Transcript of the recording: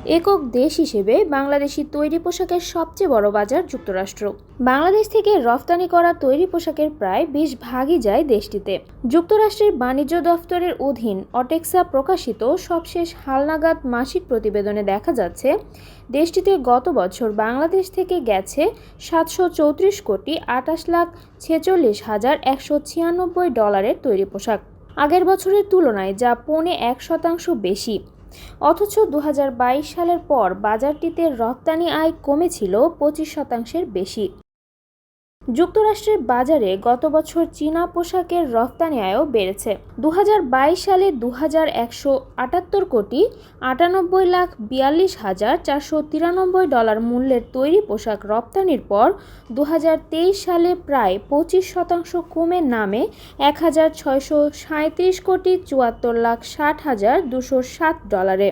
একক দেশ হিসেবে বাংলাদেশি তৈরি পোশাকের সবচেয়ে বড় বাজার যুক্তরাষ্ট্র। বাংলাদেশ থেকে রফতানি করা তৈরি পোশাকের প্রায় 20 ভাগই যায় দেশটিতে। যুক্তরাষ্ট্রের বাণিজ্য দফতরের অধীন অটেক্সা প্রকাশিত সবশেষ হালনাগাদ মাসিক প্রতিবেদনে দেখা যাচ্ছে, দেশটিতে গত বছর বাংলাদেশ থেকে গেছে 734,28,46,196 ডলারের তৈরি পোশাক, আগের বছরের তুলনায় যা 0.1% বেশি। অথচ 2022 সালের পর বাজারটিতে রপ্তানি আয় কমেছিল 25%-এর বেশি। যুক্তরাষ্ট্রের বাজারে গত বছর চীনা পোশাকের রপ্তানি আয়ও বেড়েছে। 2022 সালে 2,178 কোটি 98,42,493 ডলার মূল্যের তৈরি পোশাক রপ্তানির পর 2023 সালে প্রায় 25% কমে নামে 1,637 কোটি 74,60,207 ডলারে।